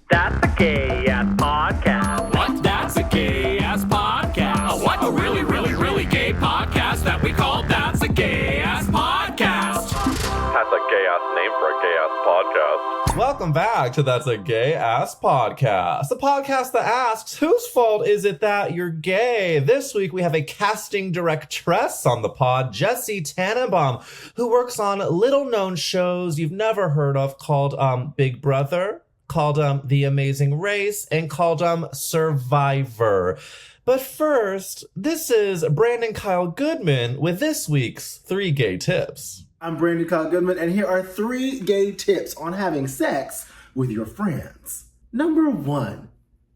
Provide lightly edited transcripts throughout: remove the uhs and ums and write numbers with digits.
That's a gay-ass podcast. What? That's a gay-ass podcast. What? A really, really, really gay podcast that we call That's a Gay-Ass Podcast. That's a gay-ass name for a gay-ass podcast. Welcome back to That's a Gay-Ass Podcast, the podcast that asks, whose fault is it that you're gay? This week, we have a casting directress on the pod, Jessie Tannenbaum, who works on little-known shows you've never heard of called Big Brother, called The Amazing Race, and called Survivor. But first, this is Brandon Kyle Goodman with this week's 3 Gay Tips. I'm Brandon Kyle Goodman, and here are 3 gay tips on having sex with your friends. Number 1,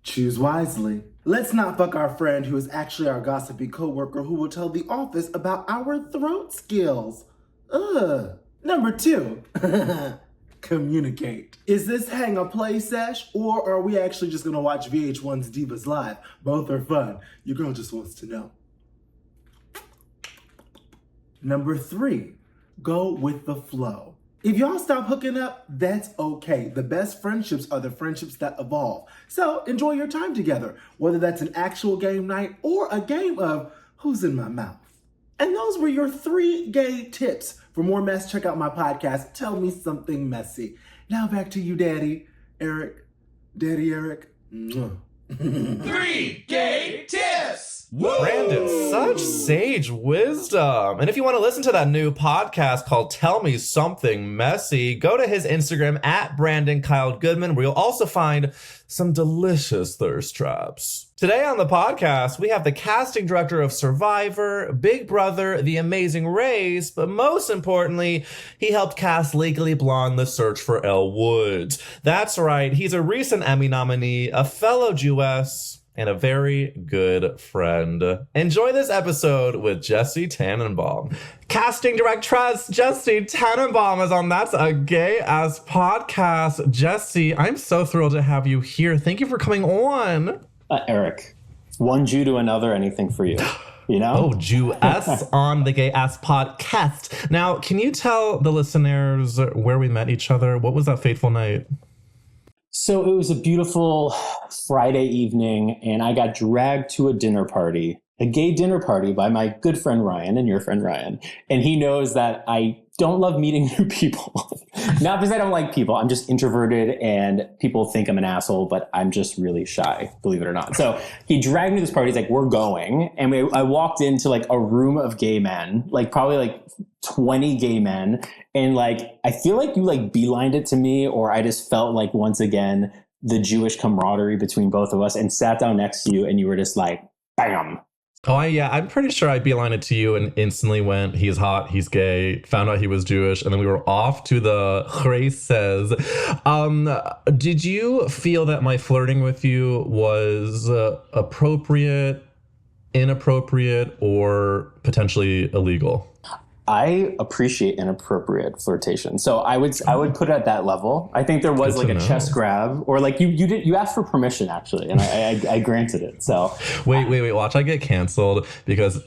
choose wisely. Let's not fuck our friend who is actually our gossipy coworker who will tell the office about our throat skills. Ugh. Number 2, communicate. Is this hang a play sesh, or are we actually just gonna watch VH1's Divas Live? Both are fun. Your girl just wants to know. Number 3, go with the flow. If y'all stop hooking up, that's okay. The best friendships are the friendships that evolve. So enjoy your time together, whether that's an actual game night or a game of who's in my mouth. And those were your 3 gay tips. For more mess, check out my podcast, Tell Me Something Messy. Now back to you, Daddy Eric. Daddy Eric. 3 gay tips. Woo! Brandon, such sage wisdom. And if you want to listen to that new podcast called Tell Me Something Messy, go to his Instagram at Brandon Kyle Goodman, where you'll also find some delicious thirst traps. Today on the podcast, we have the casting director of Survivor, Big Brother, The Amazing Race, but most importantly, he helped cast Legally Blonde: The Search for Elle Woods. That's right, he's a recent Emmy nominee, a fellow Jewess, and a very good friend. Enjoy this episode with Jessie Tannenbaum. Casting directress Jessie Tannenbaum is on That's a Gay-Ass Podcast. Jessie, I'm so thrilled to have you here. Thank you for coming on. Eric, one Jew to another, anything for you, you know? Oh, Jewess on the Gay-Ass Podcast. Now, can you tell the listeners where we met each other? What was that fateful night? So it was a beautiful Friday evening, and I got dragged to a dinner party, a gay dinner party by my good friend Ryan and your friend Ryan. And he knows that I don't love meeting new people. Not because I don't like people. I'm just introverted and people think I'm an asshole, but I'm just really shy, believe it or not. So he dragged me to this party. He's like, we're going. And I walked into like a room of gay men, like probably like 20 gay men. And like, I feel like you like beelined it to me, or I just felt like once again, the Jewish camaraderie between both of us, and sat down next to you and you were just like, bam. Oh, yeah, I'm pretty sure I beelined it to you and instantly went, he's hot, he's gay, found out he was Jewish, and then we were off to the races. Did you feel that my flirting with you was appropriate, inappropriate, or potentially illegal? I appreciate inappropriate flirtation. So I would put it at that level. I think there was like a chest grab, or like you asked for permission actually, and I granted it. So wait, watch I get canceled because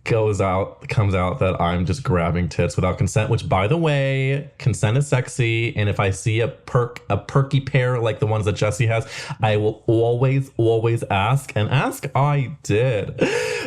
comes out that I'm just grabbing tits without consent, which by the way, consent is sexy. And if I see a perky pair like the ones that Jessie has, I will always ask, and ask I did.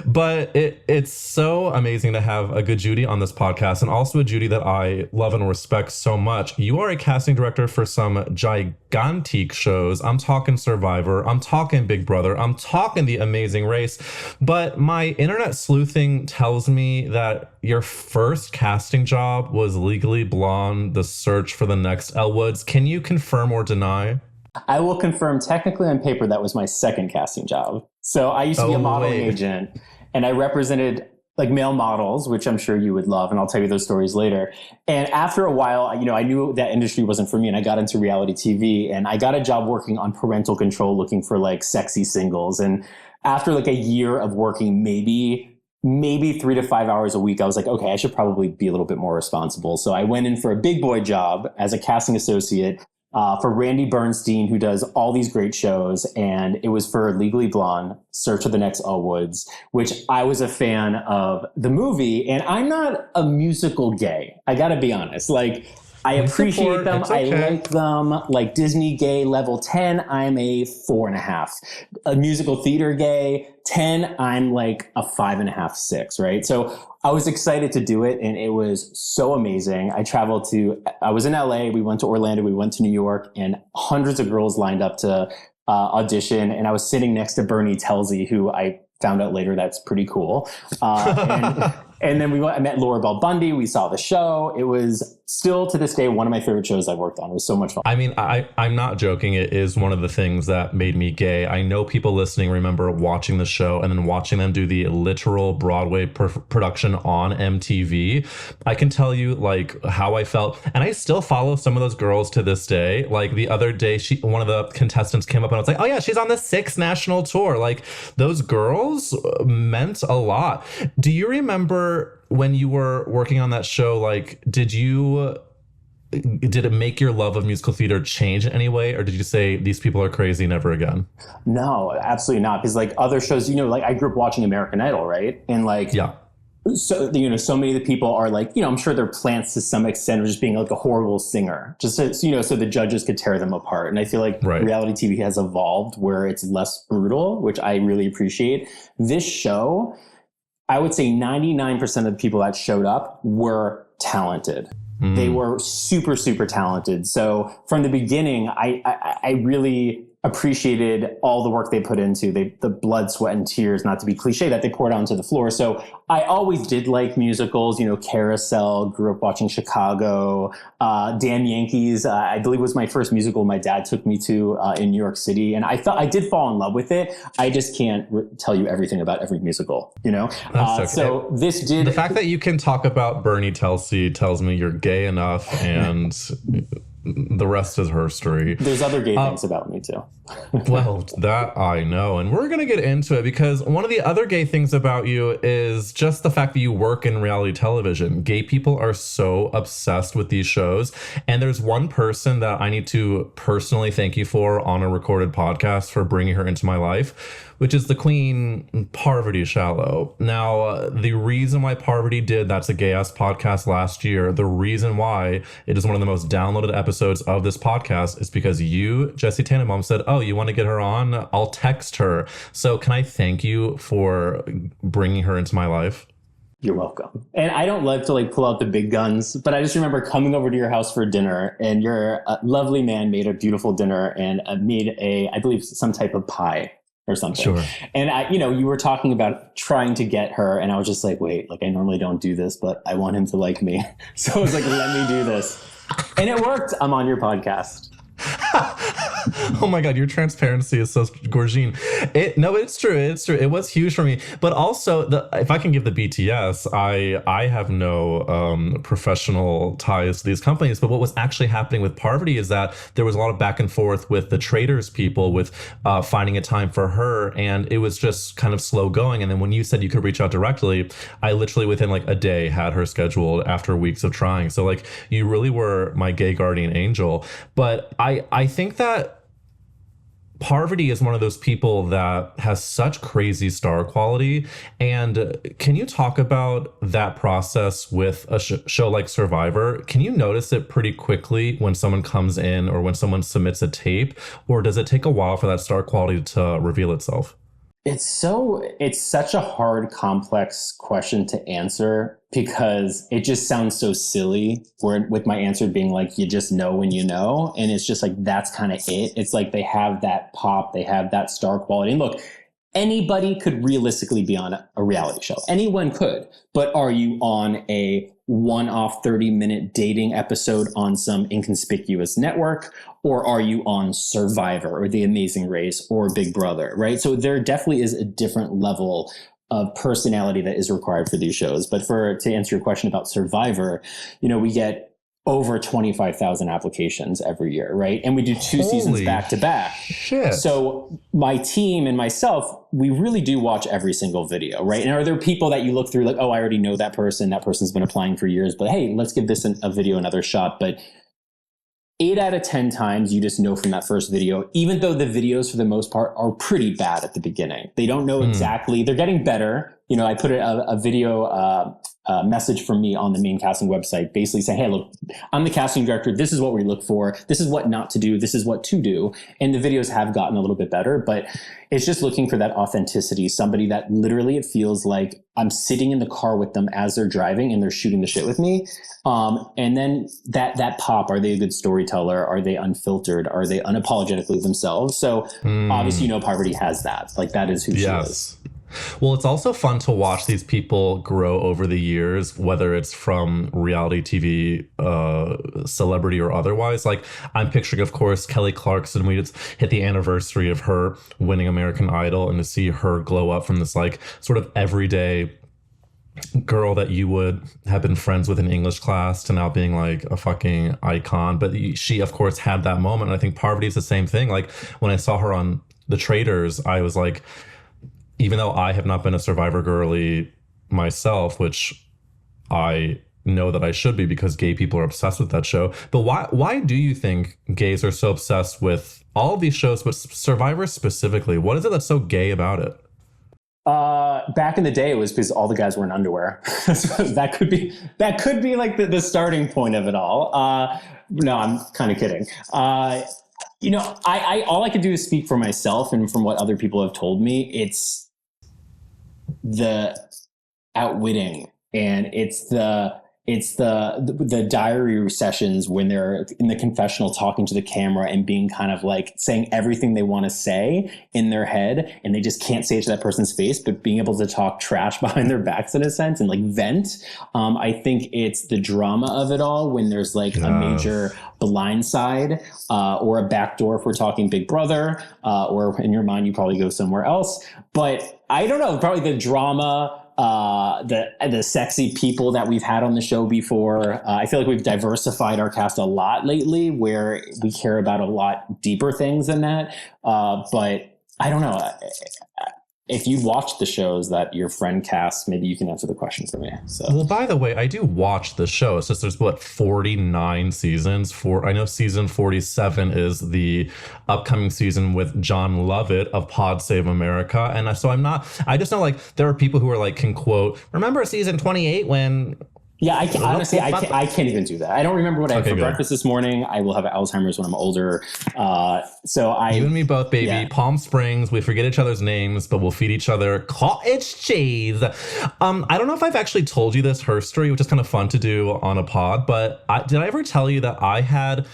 But it's so amazing to have a good Judy on this podcast, and also a Judy that I love and respect so much. You are a casting director for some gigantic shows. I'm talking Survivor, I'm talking Big Brother, I'm talking The Amazing Race. But my internet sleuthing tells me that your first casting job was Legally Blonde: The Search for the Next Elle Woods. Can you confirm or deny? I will confirm, technically on paper, that was my second casting job. So I used to be a modeling agent, and I represented like male models, which I'm sure you would love, and I'll tell you those stories later. And after a while, I knew that industry wasn't for me, and I got into reality TV, and I got a job working on parental control, looking for like sexy singles. And after like a year of working maybe 3 to 5 hours a week, I was like, okay, I should probably be a little bit more responsible. So I went in for a big boy job as a casting associate for Randy Bernstein, who does all these great shows. And it was for Legally Blonde: Search for the Next Elle Woods, which I was a fan of the movie. And I'm not a musical gay. I got to be honest. Like, I appreciate support. them. It's okay. I like them. Like Disney gay level 10, I'm a 4.5. A musical theater gay 10, I'm like a 5.5, 6, right? So I was excited to do it, and it was so amazing. I was in LA, we went to Orlando, we went to New York, and hundreds of girls lined up to audition, and I was sitting next to Bernie Telsey, who I found out later that's pretty cool. And then I met Laura Bell Bundy. We saw the show. It was still to this day one of my favorite shows I worked on. It was so much fun. I mean, I'm not joking. It is one of the things that made me gay. I know people listening remember watching the show and then watching them do the literal Broadway production on MTV. I can tell you like how I felt, and I still follow some of those girls to this day. Like the other day, one of the contestants came up and I was like, oh yeah, she's on the 6th national tour. Like those girls meant a lot. Do you remember when you were working on that show, like, did it make your love of musical theater change in any way? Or did you say these people are crazy, never again? No, absolutely not. Because like other shows, like I grew up watching American Idol, right? And like, yeah. So, so many of the people are like, I'm sure they're plants to some extent of just being like a horrible singer, just so the judges could tear them apart. And I feel like reality TV has evolved where it's less brutal, which I really appreciate. This show, I would say 99% of the people that showed up were talented. They were super, super talented. So from the beginning, I really appreciated all the work they put into the blood, sweat, and tears, not to be cliche, that they poured onto the floor. So I always did like musicals, Carousel, grew up watching Chicago, Damn Yankees, I believe was my first musical my dad took me to in New York City. And I did fall in love with it. I just can't tell you everything about every musical, Okay. So this did... The fact that you can talk about Bernie Telsey tells me you're gay enough, and the rest is history. There's other gay things about me too. Well, that I know. And we're going to get into it because one of the other gay things about you is just the fact that you work in reality television. Gay people are so obsessed with these shows. And there's one person that I need to personally thank you for on a recorded podcast for bringing her into my life, which is the queen, Parvati Shallow. Now, the reason why Parvati did That's a Gay Ass Podcast last year, the reason why it is one of the most downloaded episodes of this podcast is because you, Jesse Tannenbaum, said, oh, you want to get her on? I'll text her. So can I thank you for bringing her into my life? You're welcome. And I don't like to pull out the big guns, but I just remember coming over to your house for dinner, and your lovely man made a beautiful dinner and made I believe some type of pie or something. Sure. And you were talking about trying to get her, and I was just like, wait, I normally don't do this, but I want him to like me. So I was like, let me do this. And it worked. I'm on your podcast. Oh my God, your transparency is so gorgine. It's true. It's true. It was huge for me. But also, if I can give the BTS, I have no professional ties to these companies. But what was actually happening with Parvati is that there was a lot of back and forth with the traders people with finding a time for her. And it was just kind of slow going. And then when you said you could reach out directly, I literally within a day had her scheduled after weeks of trying. So you really were my gay guardian angel. But I think that Parvati is one of those people that has such crazy star quality. And can you talk about that process with a show like Survivor? Can you notice it pretty quickly when someone comes in or when someone submits a tape? Or does it take a while for that star quality to reveal itself? It's such a hard, complex question to answer because it just sounds so silly with my answer being you just know when you know. And it's just that's kind of it. It's they have that pop, they have that star quality. And look, anybody could realistically be on a reality show. Anyone could. But are you on a one-off 30-minute dating episode on some inconspicuous network? Or are you on Survivor or The Amazing Race or Big Brother, right? So there definitely is a different level of personality that is required for these shows. But to answer your question about Survivor, we get over 25,000 applications every year, right? And we do 2 seasons back to back. Shit. So my team and myself, we really do watch every single video, right? And are there people that you look through oh, I already know that person's been applying for years, but hey, let's give this a video another shot. But 8 out of 10 times, you just know from that first video, even though the videos for the most part are pretty bad at the beginning. They don't know exactly. They're getting better. I put a video message from me on the main casting website, basically saying, hey, look, I'm the casting director. This is what we look for. This is what not to do. This is what to do. And the videos have gotten a little bit better, but it's just looking for that authenticity. Somebody that literally it feels like I'm sitting in the car with them as they're driving and they're shooting the shit with me. And then that pop, are they a good storyteller? Are they unfiltered? Are they unapologetically themselves? So obviously, Parvati has that. Like that is who she is. Well, it's also fun to watch these people grow over the years, whether it's from reality TV, celebrity or otherwise. Like I'm picturing, of course, Kelly Clarkson. We just hit the anniversary of her winning American Idol, and to see her glow up from this like sort of everyday girl that you would have been friends with in English class to now being like a fucking icon. But she, of course, had that moment. And I think Parvati's the same thing. Like when I saw her on The Traitors, I was like, even though I have not been a Survivor girly myself, which I know that I should be because gay people are obsessed with that show. But why do you think gays are so obsessed with all of these shows, but Survivor specifically? What is it that's so gay about it? Back in the day, it was because all the guys were in underwear. So that could be like the starting point of it all. No, I'm kind of kidding. I all I could do is speak for myself, and from what other people have told me, it's the outwitting, and it's the diary sessions when they're in the confessional talking to the camera and being kind of like saying everything they want to say in their head, and they just can't say it to that person's face, but being able to talk trash behind their backs in a sense and like vent. I think it's the drama of it all when there's like a major blindside or a backdoor if we're talking Big Brother, or in your mind you probably go somewhere else. But I don't know, probably the drama, the sexy people that we've had on the show before. I feel like we've diversified our cast a lot lately, where we care about a lot deeper things than that. But I don't know. If you watch the shows that your friend casts, maybe you can answer the question for me. So. Well, by the way, I do watch the show. It's just there's 49 seasons. I know season 47 is the upcoming season with Jon Lovett of Pod Save America. And so I just know like there are people who are like can quote, remember season 28 when... Yeah, I can't even do that. I don't remember what I had for breakfast this morning. I will have Alzheimer's when I'm older. You and me both, baby. Yeah. Palm Springs. We forget each other's names, but we'll feed each other cottage cheese. I don't know if I've actually told you this herstory, which is kind of fun to do on a pod, but did I ever tell you that I had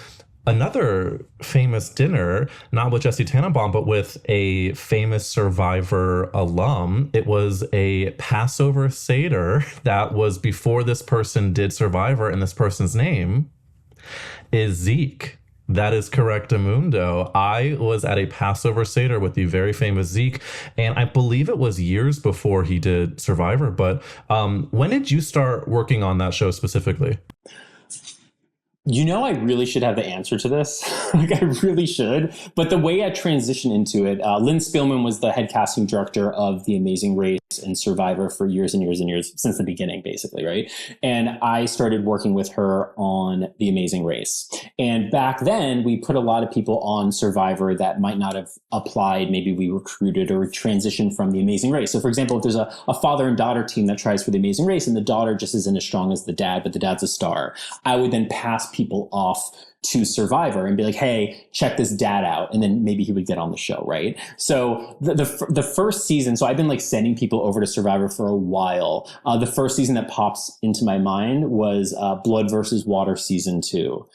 another famous dinner, not with Jesse Tannenbaum, but with a famous Survivor alum? It was a Passover Seder that was before this person did Survivor, and this person's name is Zeke. That is correct, Amundo. I was at a Passover Seder with the very famous Zeke, and I believe it was years before he did Survivor. But when did you start working on that show specifically? I really should have the answer to this. Like, I really should. But the way I transitioned into it, Lynn Spielman was the head casting director of The Amazing Race and Survivor for years and years and years, since the beginning, basically, right? And I started working with her on The Amazing Race. And back then, we put a lot of people on Survivor that might not have applied. Maybe we recruited or transitioned from The Amazing Race. So, for example, if there's a father and daughter team that tries for The Amazing Race and the daughter just isn't as strong as the dad, but the dad's a star, I would then pass people off to Survivor and be like, hey, check this dad out. And then maybe he would get on the show, right? So the first season, so I've been like sending people over to Survivor for a while. The first season that pops into my mind was Blood versus Water season 2.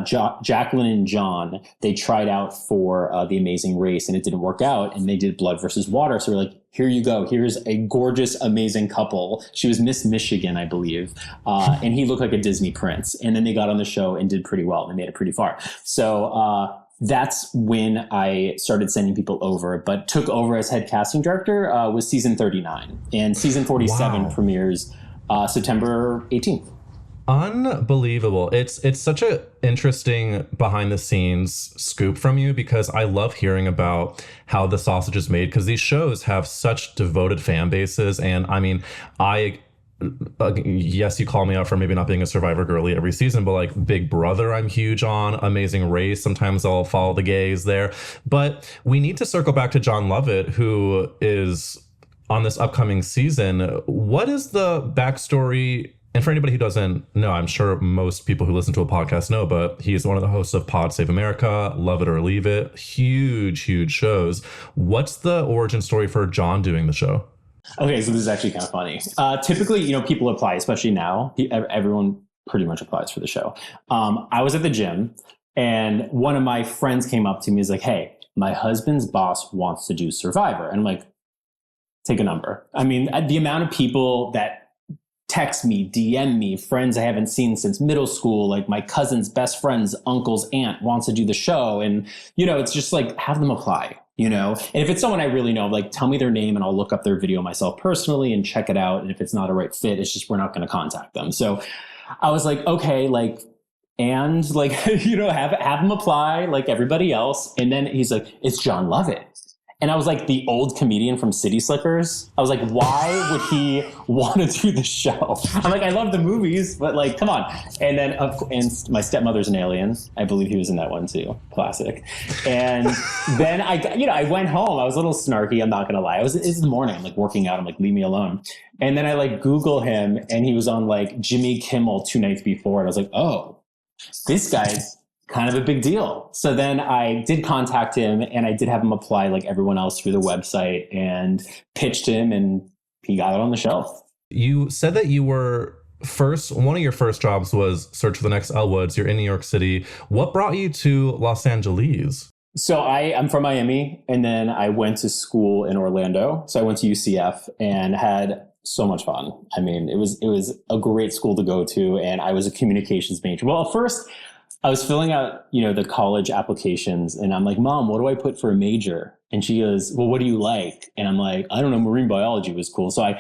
Jacqueline and John, they tried out for The Amazing Race and it didn't work out, and they did Blood versus Water. So we're like, here you go. Here's a gorgeous, amazing couple. She was Miss Michigan, I believe. And he looked like a Disney prince. And then they got on the show and did pretty well. They made it pretty far. So that's when I started sending people over. But took over as head casting director was season 39. And season 47 premieres September 18th. Unbelievable. It's such a interesting behind the scenes scoop from you, because I love hearing about how the sausage is made, because these shows have such devoted fan bases. And I mean, yes, you call me out for maybe not being a Survivor girly every season, but like Big Brother, I'm huge on. Amazing Race, sometimes I'll follow the gays there. But we need to circle back to Jon Lovett, who is on this upcoming season. What is the backstory? And for anybody who doesn't know, I'm sure most people who listen to a podcast know, but he's one of the hosts of Pod Save America, Love It or Leave It. Huge, huge shows. What's the origin story for Jon doing the show? Okay, so this is actually kind of funny. Typically, people apply, especially now. Everyone pretty much applies for the show. I was at the gym, and one of my friends came up to me and was like, hey, my husband's boss wants to do Survivor. And I'm like, take a number. I mean, the amount of people that text me, DM me, friends I haven't seen since middle school, like my cousin's best friend's uncle's aunt wants to do the show. And, it's just like, have them apply, and if it's someone I really know, like tell me their name and I'll look up their video myself personally and check it out. And if it's not a right fit, it's just, we're not going to contact them. So I was like, okay, and have them apply like everybody else. And then he's like, it's Jon Lovett. And I was like, the old comedian from City Slickers. I was like, why would he want to do the show? I'm like, I love the movies, but like, come on. And then, and my stepmother's an alien. I believe he was in that one too. Classic. And then I went home. I was a little snarky. I'm not going to lie. It's the morning. I'm like working out. I'm like, leave me alone. And then I like Google him and he was on like Jimmy Kimmel 2 nights before. And I was like, oh, this guy's kind of a big deal. So then I did contact him and I did have him apply like everyone else through the website and pitched him and he got it on the show. You said that you were one of your first jobs was Search for the Next Elle Woods. You're in New York City. What brought you to Los Angeles? So I'm from Miami and then I went to school in Orlando. So I went to UCF and had so much fun. I mean, it was a great school to go to and I was a communications major. Well, at first I was filling out, the college applications and I'm like, Mom, what do I put for a major? And she goes, well, what do you like? And I'm like, I don't know, marine biology was cool. So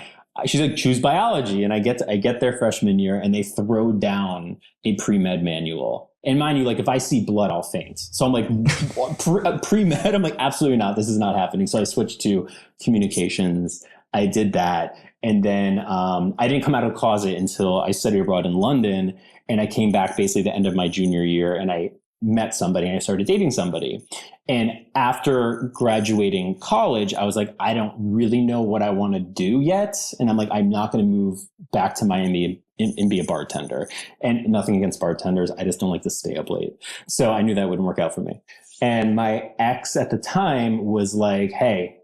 she's like, choose biology. And I get there freshman year and they throw down a pre-med manual. And mind you, like if I see blood, I'll faint. So I'm like, pre-med? I'm like, absolutely not. This is not happening. So I switched to communications. I did that. And then I didn't come out of the closet until I studied abroad in London. And I came back basically the end of my junior year and I met somebody and I started dating somebody. And after graduating college, I was like, I don't really know what I want to do yet. And I'm like, I'm not going to move back to Miami and be a bartender. And nothing against bartenders. I just don't like to stay up late. So I knew that wouldn't work out for me. And my ex at the time was like, hey,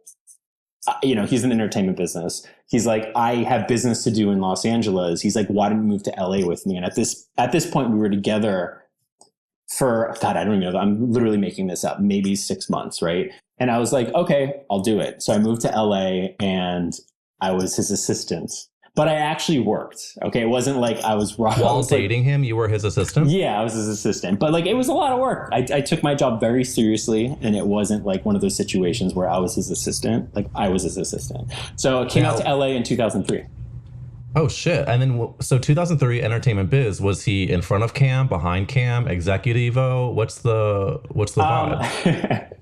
he's in the entertainment business. He's like, I have business to do in Los Angeles. He's like, why don't you move to LA with me? And at this point, we were together for, God, I don't even know. I'm literally making this up, maybe 6 months, right? And I was like, okay, I'll do it. So I moved to LA and I was his assistant. But I actually worked. Okay, it wasn't like I was raw. While dating him, you were his assistant? Yeah, I was his assistant. But like, it was a lot of work. I took my job very seriously, and it wasn't like one of those situations where I was his assistant. Like, I was his assistant. So I came out to LA in 2003. Oh shit! And then, so 2003, Entertainment Biz. Was he in front of cam, behind cam, executivo? What's the vibe?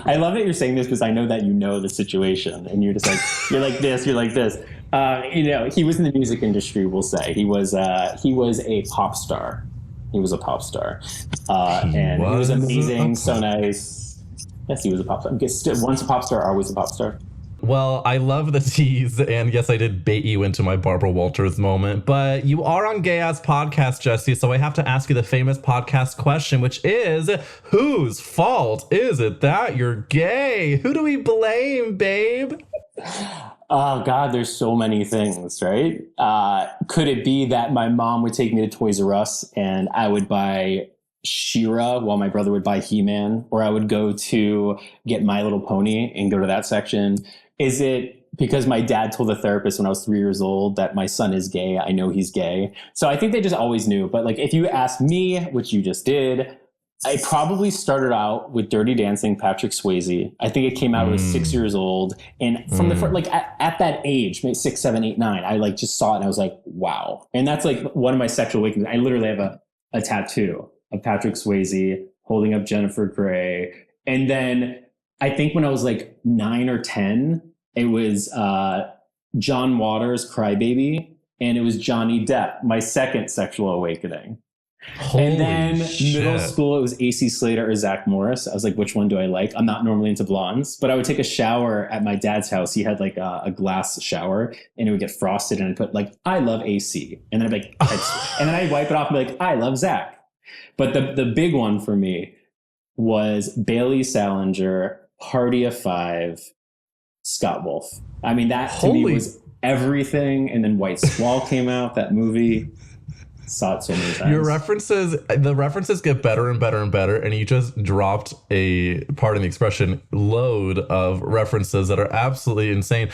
I love that you're saying this because I know that you know the situation, and you're just like you're like this. He was in the music industry. We'll say he was a pop star. He was a pop star, and he was amazing, so nice. Yes, he was a pop star. Once a pop star, always a pop star. Well, I love the tease, and yes, I did bait you into my Barbara Walters moment, but you are on Gay Ass Podcast, Jesse, so I have to ask you the famous podcast question, which is, whose fault is it that you're gay? Who do we blame, babe? Oh, God, there's so many things, right? Could it be that my mom would take me to Toys R Us and I would buy She-Ra while my brother would buy He-Man, or I would go to get My Little Pony and go to that section? Is it because my dad told the therapist when I was 3 years old that my son is gay? I know he's gay. So I think they just always knew. But like, if you ask me, which you just did, I probably started out with Dirty Dancing, Patrick Swayze. I think it came out when I was 6 years old. And from the first, like at that age, maybe 6, 7, 8, 9, I like just saw it and I was like, wow. And that's like one of my sexual awakenings. I literally have a tattoo of Patrick Swayze holding up Jennifer Grey. And then I think when I was like 9 or 10, it was John Waters' Crybaby, and it was Johnny Depp, my second sexual awakening. And then shit. middle school, it was AC Slater or Zach Morris. I was like, which one do I like? I'm not normally into blondes, but I would take a shower at my dad's house. He had like a glass shower and it would get frosted and I'd put like, I love AC. And then I'd be like, and then I'd wipe it off and be like, I love Zach. But the big one for me was Bailey Salinger, Party of Five, Scott Wolf. I mean, that to me was everything. And then White Squall came out, that movie. Saw it so many times. The references get better and better and better, and you just dropped a, pardon the expression, load of references that are absolutely insane.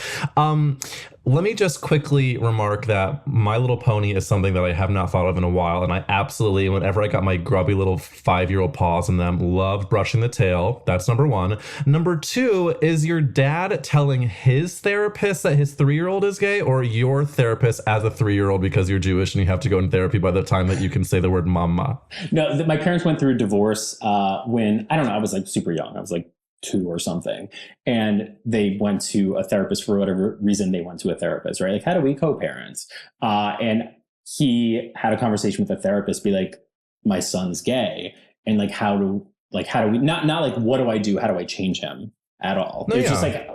Let me just quickly remark that My Little Pony is something that I have not thought of in a while, and I absolutely, whenever I got my grubby little 5-year-old paws in them, loved brushing the tail. That's number one. Number two, is your dad telling his therapist that his 3-year-old is gay, or your therapist as a 3-year-old because you're Jewish and you have to go in therapy by the time that you can say the word mama? No, my parents went through a divorce when, I don't know, I was like super young. I was like 2 or something. And they went to a therapist for whatever reason they went to a therapist, right? Like, how do we co-parent? And he had a conversation with the therapist, be like, my son's gay. And like, how do we, not like, what do I do? How do I change him at all? No, it's just like,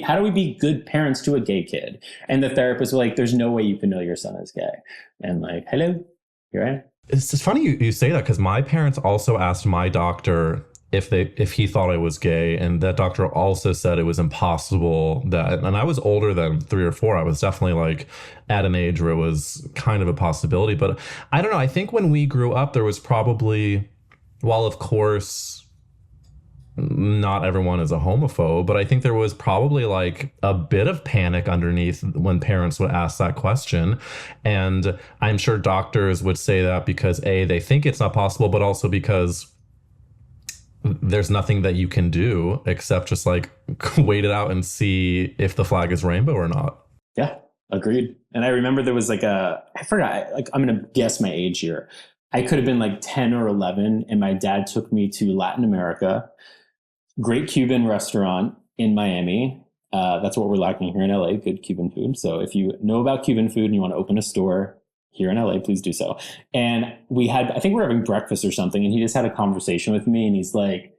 how do we be good parents to a gay kid? And the therapist was like, there's no way you can know your son is gay. And like, hello, here I am. It's just funny you say that, because my parents also asked my doctor if he thought I was gay, and that doctor also said it was impossible that, and I was older than 3 or 4. I was definitely like at an age where it was kind of a possibility. But I don't know. I think when we grew up, there was probably, while of course not everyone is a homophobe, but I think there was probably like a bit of panic underneath when parents would ask that question. And I'm sure doctors would say that because A, they think it's not possible, but also because there's nothing that you can do except just like wait it out and see if the flag is rainbow or not. Yeah, agreed. And I remember there was like I forgot, like, I'm going to guess my age here. I could have been like 10 or 11, and my dad took me to Latin America, great Cuban restaurant in Miami. That's what we're lacking here in LA, good Cuban food. So if you know about Cuban food and you want to open a store here in LA, please do so. And I think we were having breakfast or something, and he just had a conversation with me, and he's like,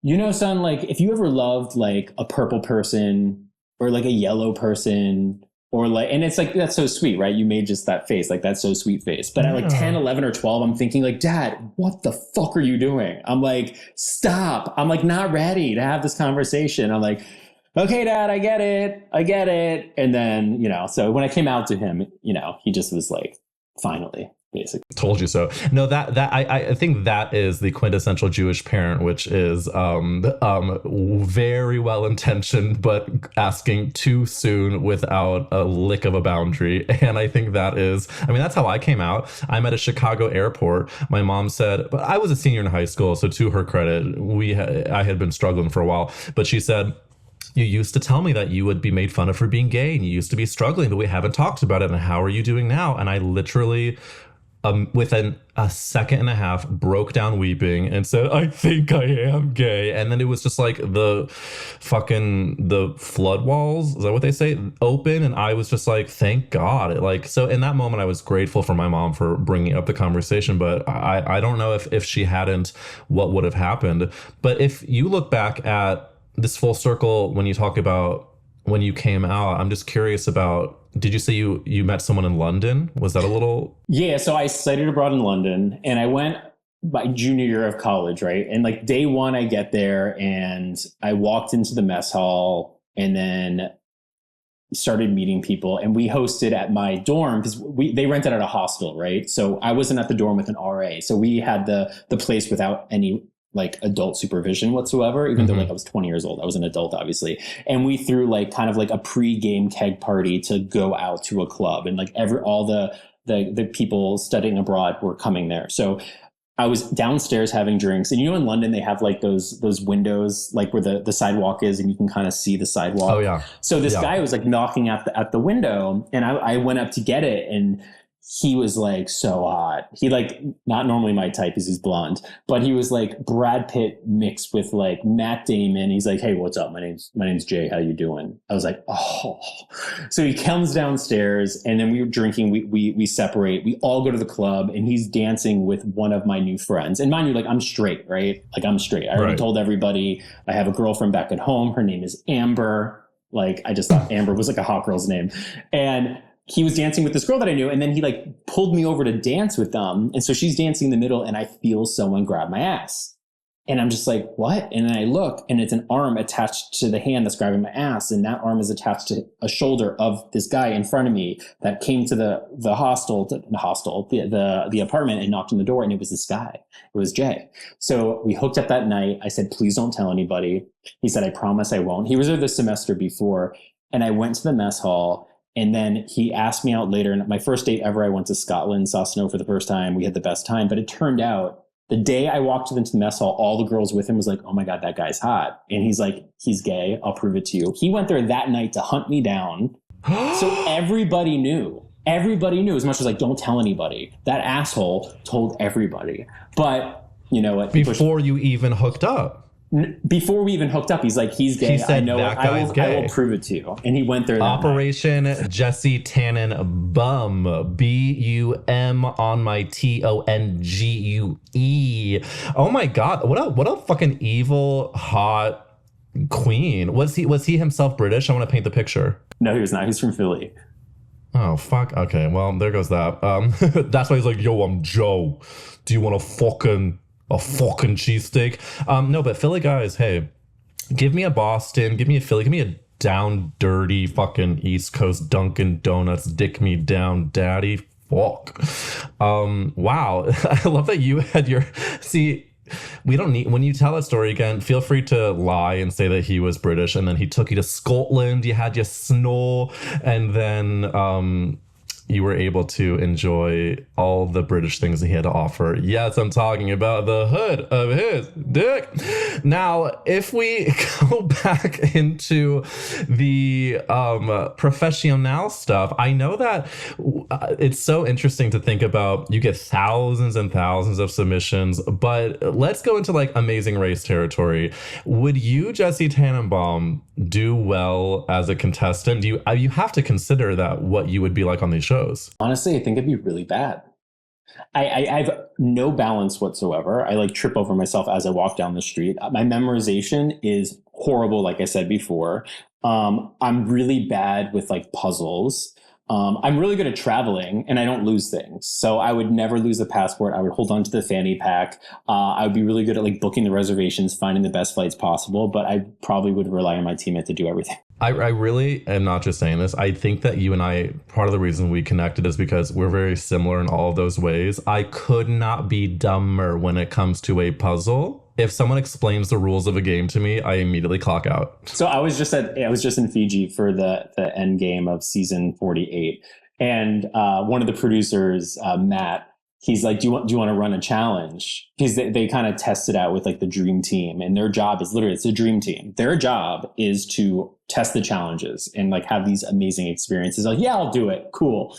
you know, son, like, if you ever loved like a purple person or like a yellow person, or like, and it's like, that's so sweet, right? You made just that face, like that's so sweet face. But at like 10, 11 or 12, I'm thinking like, Dad, what the fuck are you doing? I'm like, stop. I'm like, not ready to have this conversation. I'm like, okay, Dad, I get it. And then, you know, so when I came out to him, you know, he just was like, finally, basically. Told you so. No, I think that is the quintessential Jewish parent, which is very well intentioned, but asking too soon without a lick of a boundary. And I think that's how I came out. I'm at a Chicago airport. My mom said, but I was a senior in high school, so to her credit, I had been struggling for a while, but she said, you used to tell me that you would be made fun of for being gay, and you used to be struggling, but we haven't talked about it. And how are you doing now? And I literally, within a second and a half, broke down weeping and said, I think I am gay. And then it was just like the flood walls, is that what they say, open. And I was just like, thank God. So in that moment, I was grateful for my mom for bringing up the conversation, but I don't know if she hadn't, what would have happened. But if you look back at this full circle, when you talk about when you came out, I'm just curious about, did you say you met someone in London? Was that a little? Yeah, so I studied abroad in London, and I went my junior year of college, right? And like day one, I get there and I walked into the mess hall and then started meeting people, and we hosted at my dorm because they rented out a hostel, right? So I wasn't at the dorm with an RA. So we had the place without any like adult supervision whatsoever, even though like I was 20 years old. I was an adult, obviously. And we threw like kind of like a pre-game keg party to go out to a club, and like all the people studying abroad were coming there. So I was downstairs having drinks, and you know, in London, they have like those windows, like where the sidewalk is, and you can kind of see the sidewalk. Oh yeah. So this guy was like knocking at the window, and I went up to get it, and he was like so hot. He like, not normally my type because he's blonde, but he was like Brad Pitt mixed with like Matt Damon. He's like, hey, what's up? My name's Jay. How you doing? I was like, oh. So he comes downstairs and then we were drinking. We separate. We all go to the club and he's dancing with one of my new friends. And mind you, like I'm straight, right? Like I'm straight. I already told everybody I have a girlfriend back at home. Her name is Amber. Like I just thought Amber was like a hot girl's name. And he was dancing with this girl that I knew, and then he like pulled me over to dance with them. And so she's dancing in the middle and I feel someone grab my ass. And I'm just like, what? And then I look and it's an arm attached to the hand that's grabbing my ass. And that arm is attached to a shoulder of this guy in front of me that came to the apartment and knocked on the door. And it was this guy. It was Jay. So we hooked up that night. I said, please don't tell anybody. He said, I promise I won't. He was there the semester before. And I went to the mess hall. And then he asked me out later. And my first date ever, I went to Scotland, saw snow for the first time. We had the best time. But it turned out the day I walked into the mess hall, all the girls with him was like, oh my God, that guy's hot. And he's like, he's gay. I'll prove it to you. He went there that night to hunt me down. So everybody knew. Everybody knew, as much as like, don't tell anybody. That asshole told everybody. But you know what? Before you even hooked up. Before we even hooked up, he's like, he's gay. He said, I know that it. guy's gay. I will prove it to you. And he went there that Operation night. Jesse Tannenbaum, BUM on my TONGUE. Oh my God, what a fucking evil, hot queen. Was he himself British? I want to paint the picture. No, he was not. He's from Philly. Oh fuck. Okay, well there goes that. That's why he's like, yo, I'm Joe. Do you want a fucking cheesesteak? No, but Philly guys, hey, give me a Boston, give me a Philly, give me a down dirty fucking East Coast Dunkin' Donuts, dick me down, daddy. Fuck. Wow. I love that you had your we don't need, when you tell that story again, feel free to lie and say that he was British and then he took you to Scotland, you had your snow, and then you were able to enjoy all the British things that he had to offer. Yes, I'm talking about the hood of his dick. Now, if we go back into the professional stuff, I know that it's so interesting to think about. You get thousands and thousands of submissions, but let's go into like Amazing Race territory. Would you, Jesse Tannenbaum, do well as a contestant? You have to consider that what you would be like on these shows. Honestly, I think it'd be really bad. I have no balance whatsoever. I like trip over myself as I walk down the street. My memorization is horrible, like I said before. I'm really bad with like puzzles. I'm really good at traveling and I don't lose things. So I would never lose a passport. I would hold on to the fanny pack. I would be really good at like booking the reservations, finding the best flights possible, but I probably would rely on my teammate to do everything. I really am not just saying this. I think that you and I, part of the reason we connected is because we're very similar in all of those ways. I could not be dumber when it comes to a puzzle. If someone explains the rules of a game to me, I immediately clock out. So I was just in Fiji for the end game of season 48. And one of the producers, Matt, he's like, do you want to run a challenge? Because they kind of test it out with like the dream team, and their job is literally, it's a dream team. Their job is to test the challenges and like have these amazing experiences. Like, yeah, I'll do it. Cool.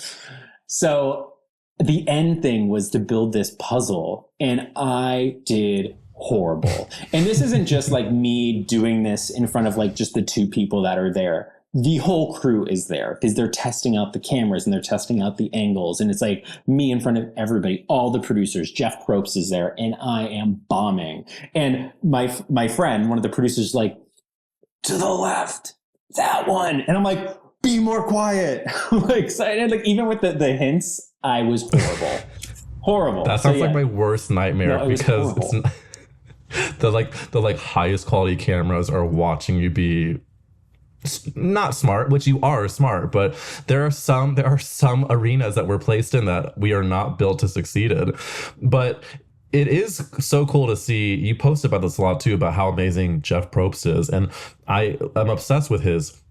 So the end thing was to build this puzzle, and I did horrible. And this isn't just like me doing this in front of like just the two people that are there. The whole crew is there because they're testing out the cameras and they're testing out the angles. And it's like me in front of everybody, all the producers. Jeff Probst is there and I am bombing. And my friend, one of the producers, is like, to the left, that one. And I'm like, be more quiet. I'm like excited. Like even with the hints, I was horrible. Horrible. That sounds like my worst nightmare, no, because it's the highest quality cameras are watching you be not smart, which you are smart, but there are some arenas that we're placed in that we are not built to succeed in. But it is so cool to see. You post about this a lot too, about how amazing Jeff Probst is, and I'm obsessed with his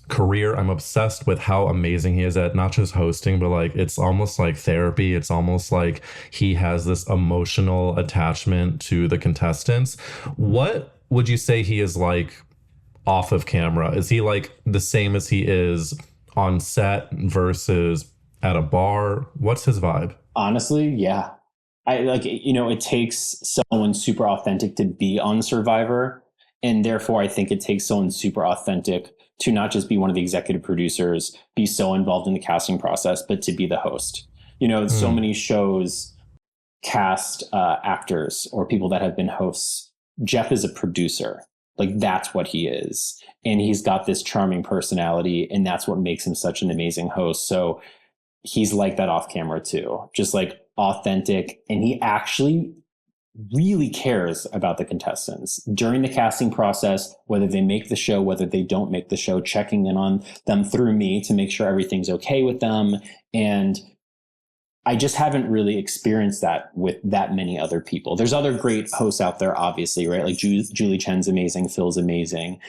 career. I'm obsessed with how amazing he is at not just hosting, but like it's almost like therapy. It's almost like he has this emotional attachment to the contestants. What would you say he is like off of camera? Is he like the same as he is on set versus at a bar? What's his vibe? Honestly, yeah. I like, it takes someone super authentic to be on Survivor. And therefore, I think it takes someone super authentic to not just be one of the executive producers, be so involved in the casting process, but to be the host. So many shows cast actors or people that have been hosts. Jeff is a producer. Like, that's what he is. And he's got this charming personality, and that's what makes him such an amazing host. So he's like that off camera too, just like authentic. And he actually really cares about the contestants during the casting process, whether they make the show, whether they don't make the show, checking in on them through me to make sure everything's okay with them. And I just haven't really experienced that with that many other people. There's other great hosts out there, obviously, right? Like Julie Chen's amazing, Phil's amazing.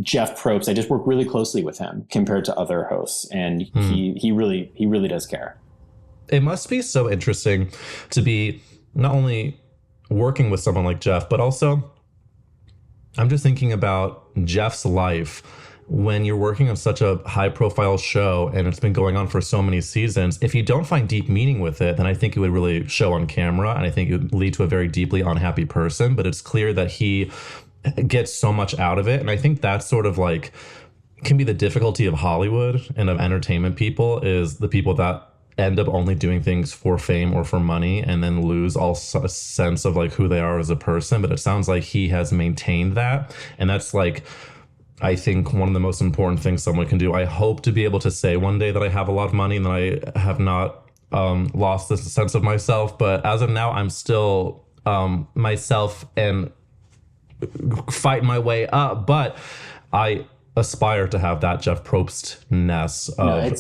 Jeff Probst, I just work really closely with him compared to other hosts, and he really does care. It must be so interesting to be not only working with someone like Jeff, but also I'm just thinking about Jeff's life. When you're working on such a high profile show and it's been going on for so many seasons, if you don't find deep meaning with it, then I think it would really show on camera. And I think it would lead to a very deeply unhappy person. But it's clear that he gets so much out of it. And I think that's sort of like can be the difficulty of Hollywood and of entertainment people, is the people that end up only doing things for fame or for money and then lose all sense of like who they are as a person. But it sounds like he has maintained that. And that's like, I think one of the most important things someone can do. I hope to be able to say one day that I have a lot of money and that I have not lost this sense of myself. But as of now, I'm still myself and fight my way up. But I aspire to have that Jeff Probst-ness.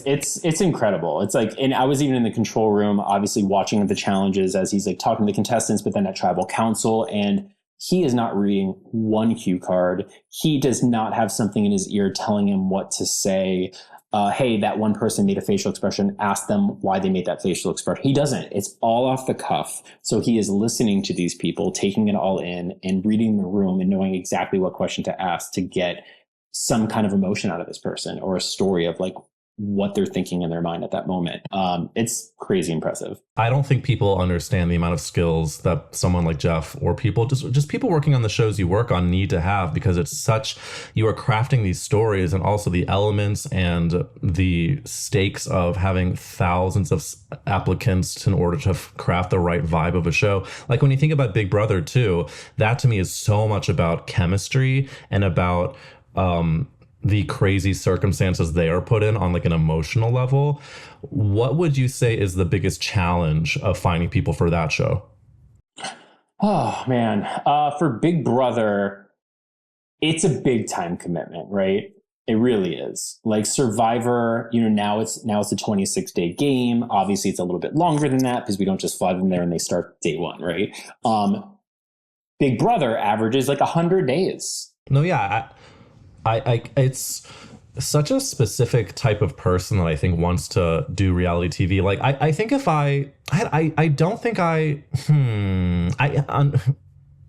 It's incredible. It's like, and I was even in the control room, obviously watching the challenges as he's like talking to the contestants, but then at tribal council, and he is not reading one cue card. He does not have something in his ear telling him what to say. Hey, that one person made a facial expression. Ask them why they made that facial expression. He doesn't. It's all off the cuff. So he is listening to these people, taking it all in and reading the room and knowing exactly what question to ask to get some kind of emotion out of this person or a story of like what they're thinking in their mind at that moment. It's crazy impressive. I don't think people understand the amount of skills that someone like Jeff or people, just people working on the shows you work on need to have, because it's such, you are crafting these stories and also the elements and the stakes of having thousands of applicants in order to craft the right vibe of a show. Like when you think about Big Brother too, that to me is so much about chemistry and about, the crazy circumstances they are put in on like an emotional level. What would you say is the biggest challenge of finding people for that show? Oh man, for Big Brother, it's a big time commitment, right? It really is. Like Survivor, now it's a 26-day game. Obviously it's a little bit longer than that because we don't just fly them there and they start day one, right? Big Brother averages like 100 days. No, yeah. I it's such a specific type of person that I think wants to do reality TV. Like I think if I don't think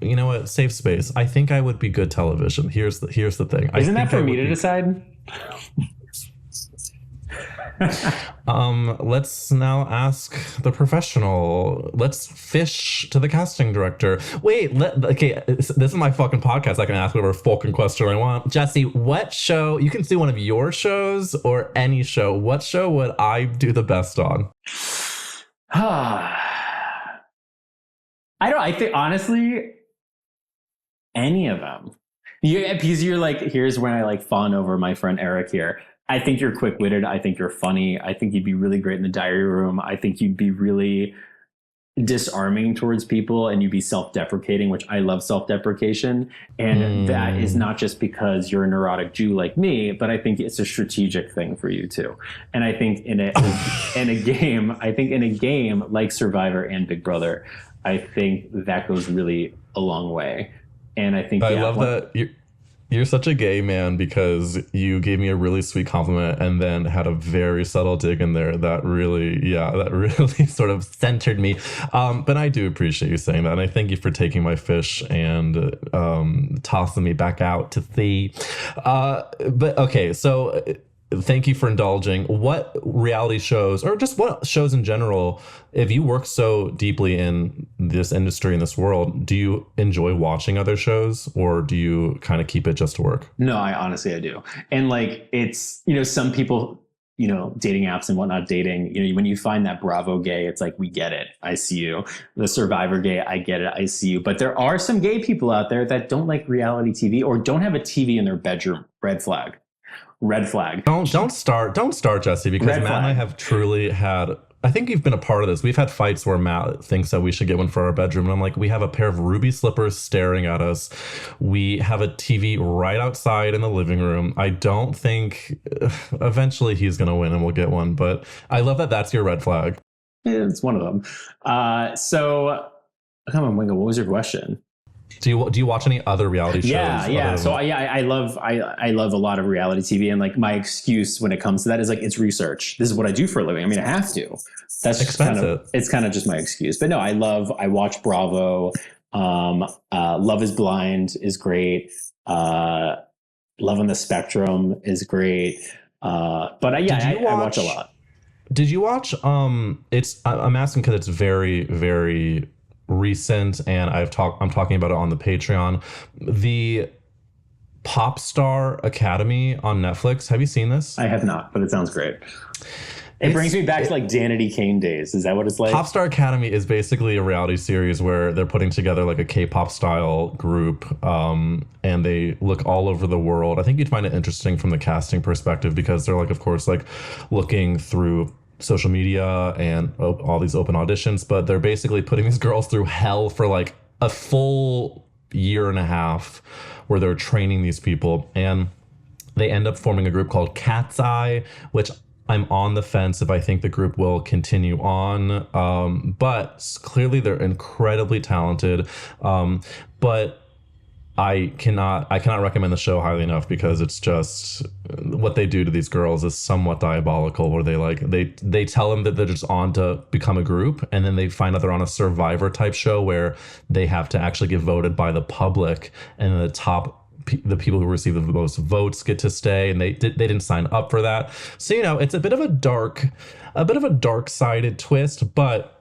you know what, safe space. I think I would be good television. Here's the thing. Isn't that for me to decide? Let's now ask the professional. Let's fish to the casting director. Wait, okay, this is my fucking podcast. I can ask whatever fucking question I want. Jesse, what show, you can do one of your shows or any show. What show would I do the best on? I think honestly, any of them. Because you're like, here's when I like fawn over my friend Eric here. I think you're quick-witted. I think you're funny. I think you'd be really great in the diary room. I think you'd be really disarming towards people and you'd be self-deprecating, which I love self-deprecation. And that is not just because you're a neurotic Jew like me, but I think it's a strategic thing for you too. And I think in a game like Survivor and Big Brother, I think that goes really a long way. And I think I love that you're such a gay man, because you gave me a really sweet compliment and then had a very subtle dig in there that really sort of centered me. But I do appreciate you saying that. And I thank you for taking my fish and tossing me back out to sea. But okay, so thank you for indulging. What reality shows, or just what shows in general, if you work so deeply in this industry, in this world, do you enjoy watching other shows, or do you kind of keep it just to work? No, I do. And like, it's, some people, dating apps and whatnot, dating, when you find that Bravo gay, it's like, we get it. I see you. The Survivor gay, I get it. I see you. But there are some gay people out there that don't like reality TV or don't have a TV in their bedroom. Red flag. Don't start, Jesse, because Matt and I have truly had, I think you've been a part of this. We've had fights where Matt thinks that we should get one for our bedroom. And I'm like, we have a pair of ruby slippers staring at us. We have a TV right outside in the living room. I don't think eventually he's going to win and we'll get one. But I love that that's your red flag. Yeah, it's one of them. So, come on, Wingo, what was your question? Do you watch any other reality shows? Yeah. So I love a lot of reality TV, and like my excuse when it comes to that is like, it's research. This is what I do for a living. I mean, I have to. That's expensive. It's kind of just my excuse. But no, I watch Bravo. Love is Blind is great. Love on the Spectrum is great. But I watch a lot. Did you watch? I'm asking because it's very, very recent, and I'm talking about it on the Patreon. The Pop Star Academy on Netflix. Have you seen this? I have not, but it sounds great. It brings me back to like Danity Kane days. Is that what it's like? Pop Star Academy is basically a reality series where they're putting together like a K-pop style group, and they look all over the world. I think you'd find it interesting from the casting perspective because they're like, of course, like looking through social media and all these open auditions, but they're basically putting these girls through hell for like a full year and a half where they're training these people, and they end up forming a group called Cat's Eye, which I'm on the fence if I think the group will continue on, but clearly they're incredibly talented, but I cannot recommend the show highly enough because it's just what they do to these girls is somewhat diabolical, where they tell them that they're just on to become a group, and then they find out they're on a Survivor type show where they have to actually get voted by the public, and the people who receive the most votes get to stay, and they didn't sign up for that. So it's a bit of a dark-sided twist, but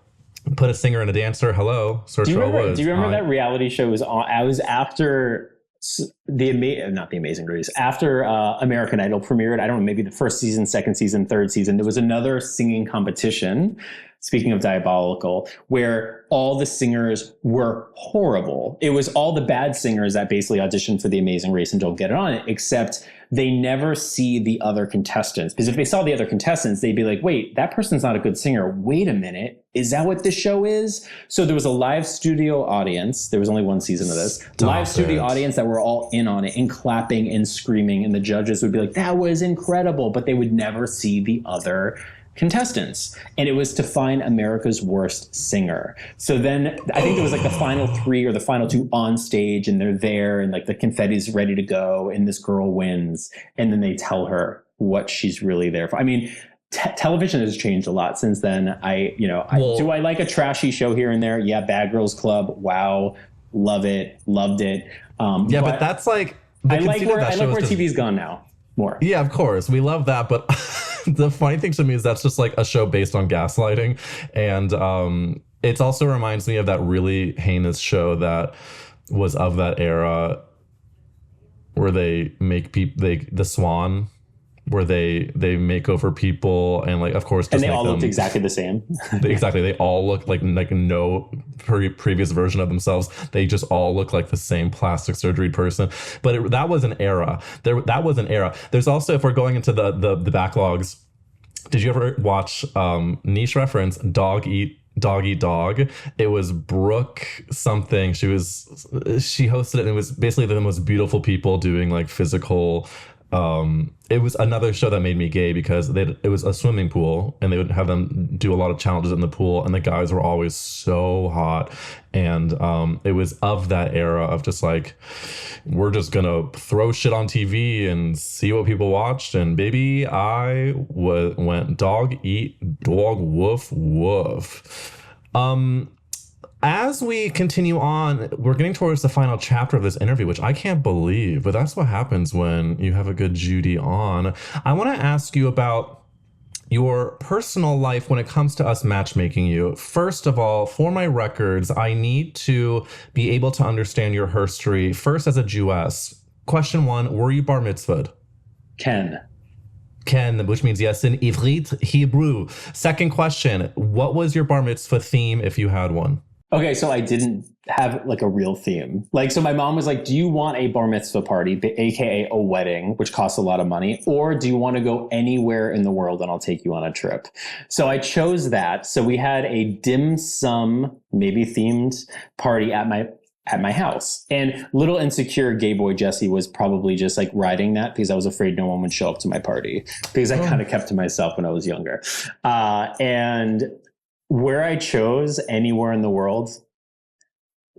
put a singer and a dancer. Hello, Search for Woods. Do you remember that reality show was on? I was after not the Amazing Race, after American Idol premiered. I don't know, maybe the first season, second season, third season. There was another singing competition. Speaking of diabolical, where all the singers were horrible. It was all the bad singers that basically auditioned for The Amazing Race and don't get it on it, except they never see the other contestants. Because if they saw the other contestants, they'd be like, wait, that person's not a good singer. Wait a minute. Is that what this show is? So there was a live studio audience. There was only one season of this. Studio audience that were all in on it and clapping and screaming. And the judges would be like, that was incredible. But they would never see the other contestants, and it was to find America's worst singer. So then I think there was like the final 3 or the final 2 on stage, and they're there and like the confetti's ready to go, and this girl wins, and then they tell her what she's really there for. I mean, television has changed a lot since then. Do I like a trashy show here and there? Yeah, Bad Girls Club. Wow, love it, loved it. But that's like I like where TV's gone now. More. Yeah, of course, we love that, but the funny thing to me is that's just like a show based on gaslighting, and it also reminds me of that really heinous show that was of that era where they make the Swan, where they make over people, and like, of course, and they all looked exactly the same. Exactly, they all look like no previous version of themselves. They just all look like the same plastic surgery person. But that was an era. That was an era. There's also, if we're going into the backlogs, did you ever watch niche reference Dog Eat Dog? It was Brooke something. She hosted it, and it was basically the most beautiful people doing like physical. It was another show that made me gay because it was a swimming pool, and they would have them do a lot of challenges in the pool, and the guys were always so hot, and it was of that era of just like, we're just gonna throw shit on TV and see what people watched, and baby, I went dog eat dog woof woof. As we continue on, we're getting towards the final chapter of this interview, which I can't believe, but that's what happens when you have a good Judy on. I want to ask you about your personal life when it comes to us matchmaking you. First of all, for my records, I need to be able to understand your history. First, as a Jewess, question 1, were you bar mitzvahed? Ken, Which means yes in Ivrit, Hebrew. Second question, what was your bar mitzvah theme if you had one? Okay, so I didn't have like a real theme. Like, so my mom was like, do you want a bar mitzvah party, aka a wedding, which costs a lot of money, or do you want to go anywhere in the world and I'll take you on a trip? So I chose that. So we had a dim sum, maybe themed party at my house. And little insecure gay boy Jesse was probably just like riding that because I was afraid no one would show up to my party because I kind of kept to myself when I was younger. And where I chose anywhere in the world,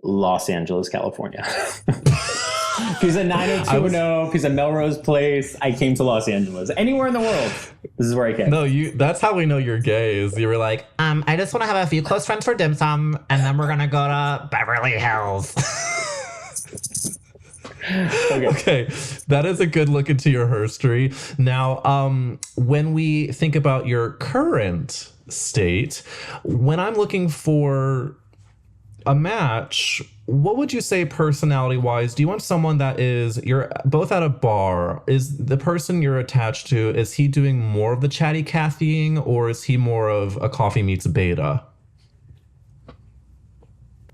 Los Angeles, California. Because of 90210, because of Melrose Place, I came to Los Angeles. Anywhere in the world, this is where I came. No, that's how we know you're gay, is you were like, I just want to have a few close friends for dim sum, and then we're going to go to Beverly Hills. Okay, that is a good look into your history. Now, when we think about your current state, when I'm looking for a match, what would you say personality wise? Do you want someone that you're both at a bar? Is the person you're attached to, is he doing more of the chatty Cathying, or is he more of a coffee meets beta?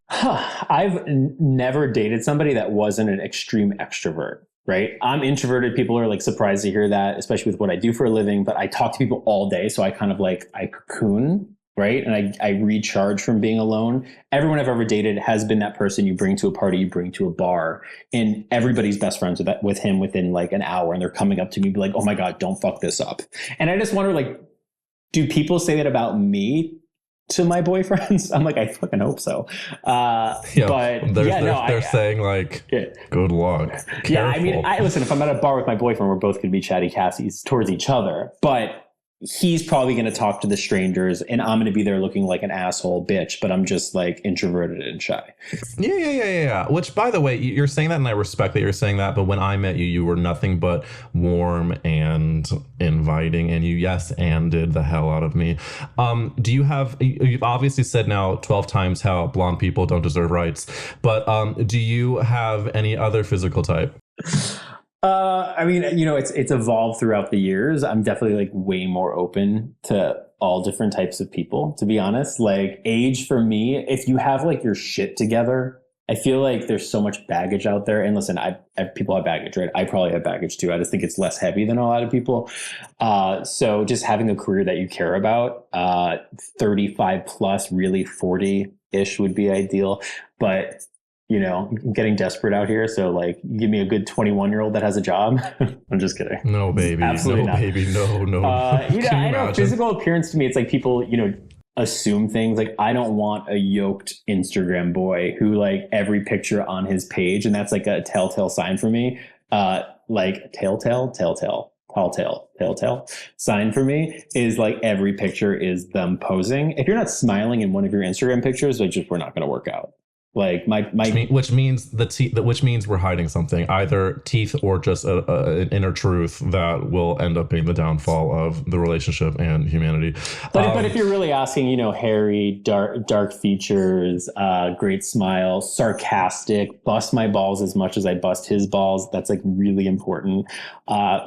I've never dated somebody that wasn't an extreme extrovert. Right. I'm introverted. People are like surprised to hear that, especially with what I do for a living, but I talk to people all day. So I kind of like, I cocoon, right? And I recharge from being alone. Everyone I've ever dated has been that person you bring to a party, you bring to a bar, and everybody's best friends with him within like an hour. And they're coming up to me, be like, oh my God, don't fuck this up. And I just wonder, like, do people say that about me to my boyfriends? I'm like, I fucking hope so. But they're saying like, good luck. Careful. Yeah, I mean, listen, if I'm at a bar with my boyfriend, we're both going to be chatty Cassies towards each other, but he's probably going to talk to the strangers and I'm going to be there looking like an asshole bitch, but I'm just like introverted and shy. Yeah. Which, by the way, you're saying that and I respect that you're saying that, but when I met you, you were nothing but warm and inviting, and you did the hell out of me. You've obviously said now 12 times how blonde people don't deserve rights, but do you have any other physical type? I mean, it's evolved throughout the years. I'm definitely like way more open to all different types of people, to be honest. Like age for me, if you have like your shit together, I feel like there's so much baggage out there. And listen, people have baggage, right? I probably have baggage too. I just think it's less heavy than a lot of people. So just having a career that you care about, 35 plus, really 40-ish would be ideal. But I'm getting desperate out here. So like, give me a good 21-year-old that has a job. I'm just kidding. No, baby. Absolutely not. Baby. No. I know physical appearance to me, it's like people, assume things. Like I don't want a yoked Instagram boy who like every picture on his page. And that's like a telltale sign for me. Like telltale sign for me is like every picture is them posing. If you're not smiling in one of your Instagram pictures, we're not going to work out. Like which means we're hiding something, either teeth or just an inner truth that will end up being the downfall of the relationship and humanity. But if you're really asking, hairy, dark features, great smile, sarcastic, bust my balls as much as I bust his balls. That's like really important.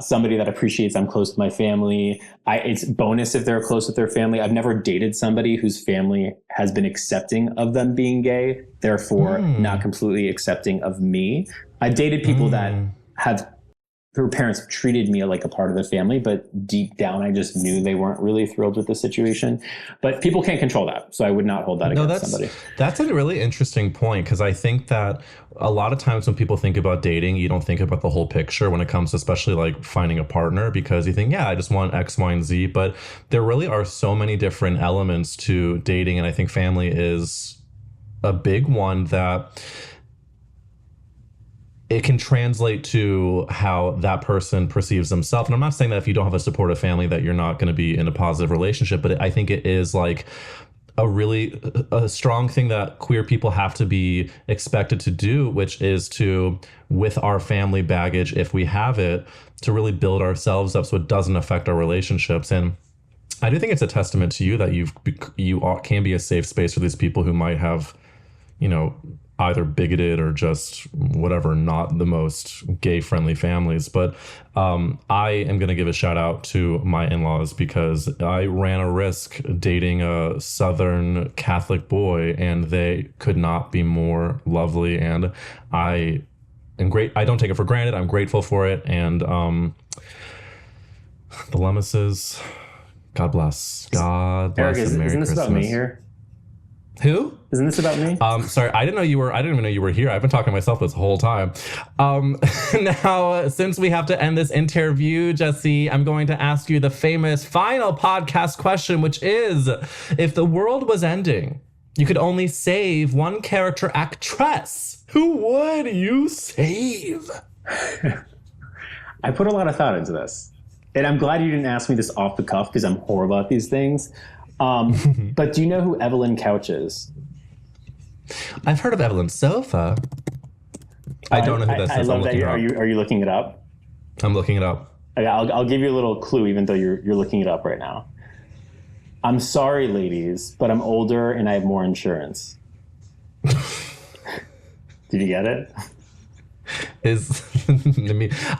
Somebody that appreciates I'm close to my family. It's bonus if they're close with their family. I've never dated somebody whose family has been accepting of them being gay, therefore not completely accepting of me. I've dated people that their parents treated me like a part of the family, but deep down I just knew they weren't really thrilled with the situation. But people can't control that, so I would not hold that against somebody. That's a really interesting point, because I think that a lot of times when people think about dating, you don't think about the whole picture when it comes to especially like finding a partner, because you think, I just want X, Y, and Z. But there really are so many different elements to dating, and I think family is a big one that it can translate to how that person perceives themselves. And I'm not saying that if you don't have a supportive family that you're not going to be in a positive relationship, but I think it is like a strong thing that queer people have to be expected to do, which is to, with our family baggage, if we have it, to really build ourselves up so it doesn't affect our relationships. And I do think it's a testament to you that can be a safe space for these people who might have, either bigoted or just whatever, not the most gay friendly families. But I am going to give a shout out to my in-laws because I ran a risk dating a Southern Catholic boy, and they could not be more lovely. And I am great. I don't take it for granted. I'm grateful for it. And the Lemuses, God bless. God bless. Eric, and Merry isn't this Christmas. about me here? Who? Isn't this about me? Sorry, I didn't even know you were here. I've been talking to myself this whole time. Now, since we have to end this interview, Jesse, I'm going to ask you the famous final podcast question, which is, if the world was ending, you could only save one character actress, who would you save? I put a lot of thought into this. And I'm glad you didn't ask me this off the cuff because I'm horrible at these things. But do you know who Evelyn Couch is? I've heard of Evelyn Sofa. I don't know who this I is. love that. Are you looking it up? I'm looking it up. Okay, I'll give you a little clue, even though you're looking it up right now. I'm sorry, ladies, but I'm older and I have more insurance. Did you get it?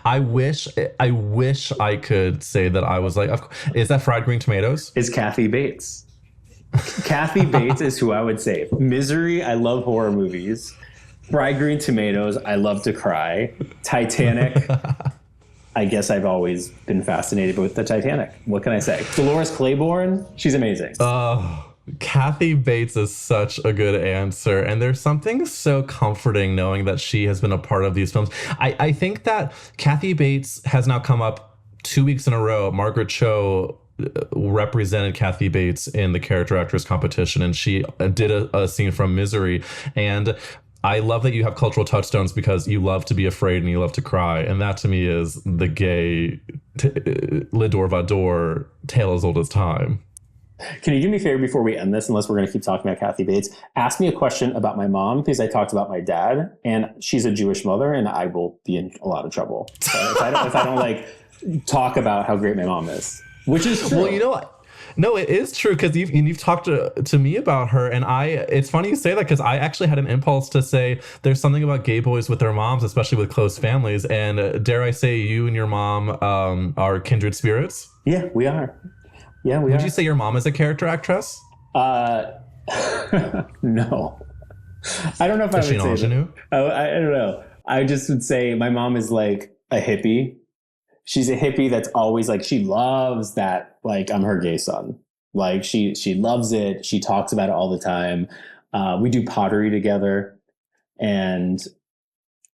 I wish I could say that I was like, is that fried green tomatoes? It's Kathy Bates. Kathy Bates is who I would save. Misery, I love horror movies. Fried green tomatoes, I love to cry. Titanic, I guess I've always been fascinated with the Titanic. What can I say? Dolores Claiborne, she's amazing. Kathy Bates is such a good answer. And there's something so comforting knowing that she has been a part of these films. I think that Kathy Bates has now come up 2 weeks in a row. Margaret Cho represented Kathy Bates in the character actress competition, and she did a scene from Misery. And I love that you have cultural touchstones because you love to be afraid and you love to cry. And that to me is the gay Le Dor Vador tale as old as time. Can you do me a favor before we end this, unless we're going to keep talking about Kathy Bates? Ask me a question about my mom, because I talked about my dad, and she's a Jewish mother, and I will be in a lot of trouble if I don't like talk about how great my mom is, which is true. Well, you know what? No, it is true, because you've talked to me about her, and it's funny you say that, because I actually had an impulse to say there's something about gay boys with their moms, especially with close families, and dare I say you and your mom are kindred spirits? Yeah, we are. Yeah, Would you say your mom is a character actress? No. I don't know if I would say that. I don't know. I just would say my mom is like a hippie. She's a hippie that's always like, she loves that, like, I'm her gay son. Like, she loves it. She talks about it all the time. We do pottery together. And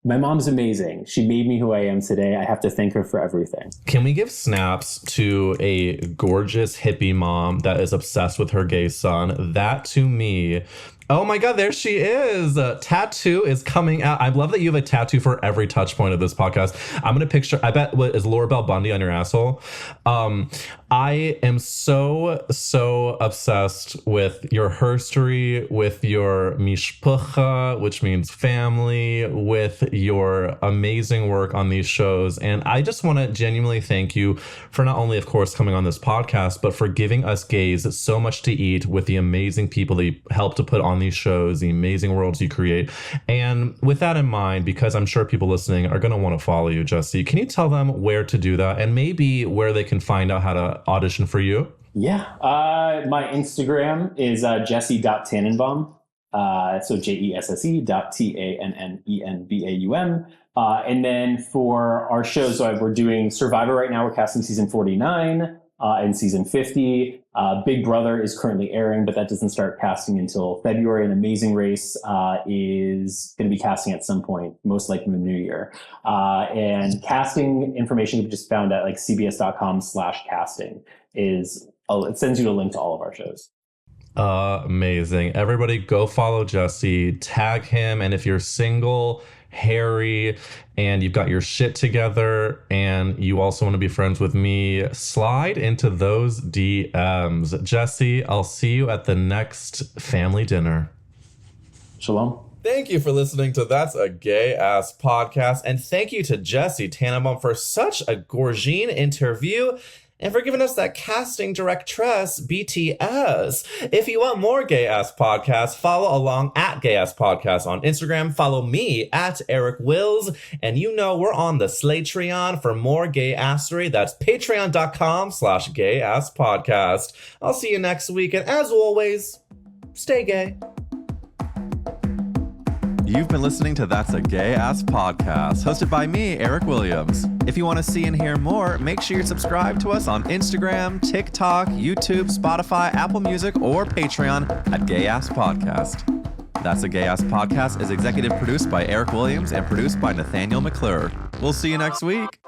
my mom's amazing. She made me who I am today. I have to thank her for everything. Can we give snaps to a gorgeous hippie mom that is obsessed with her gay son? That, to me, oh my God, there she is. Tattoo is coming out. I love that you have a tattoo for every touch point of this podcast. I'm going to picture, I bet, is Laura Bell Bundy on your asshole? I am so obsessed with your herstory, with your mishpucha, which means family, with your amazing work on these shows. And I just want to genuinely thank you for not only, of course, coming on this podcast, but for giving us gays so much to eat with the amazing people that you help to put on these shows, the amazing worlds you create. And with that in mind, because I'm sure people listening are going to want to follow you, Jesse, can you tell them where to do that and maybe where they can find out how to audition for you? Yeah. My Instagram is jesse.tannenbaum. So jesse.tannenbaum. And then for our shows, so we're doing Survivor right now. We're casting season 49 and season 50. Big Brother is currently airing, but that doesn't start casting until February. And Amazing Race is going to be casting at some point, most likely in the new year. And casting information you just found at like cbs.com/casting it sends you a link to all of our shows. Amazing. Everybody go follow Jesse, tag him. And if you're single, Harry, and you've got your shit together, and you also want to be friends with me, slide into those DMs. Jesse, I'll see you at the next family dinner. Shalom. Thank you for listening to That's a Gay Ass Podcast, and thank you to Jesse Tannenbaum for such a gorgine interview and for giving us that casting directress BTS. If you want more Gay Ass Podcasts, follow along at Gay Ass Podcast on Instagram. Follow me at Eric Wills, and you know we're on the Slatreon for more gay assery. That's patreon.com/Gay Ass Podcast. I'll see you next week, and as always, stay gay. You've been listening to That's a Gay Ass Podcast, hosted by me, Eric Williams. If you want to see and hear more, make sure you're subscribed to us on Instagram, TikTok, YouTube, Spotify, Apple Music, or Patreon at Gay Ass Podcast. That's a Gay Ass Podcast is executive produced by Eric Williams and produced by Nathanael McClure. We'll see you next week.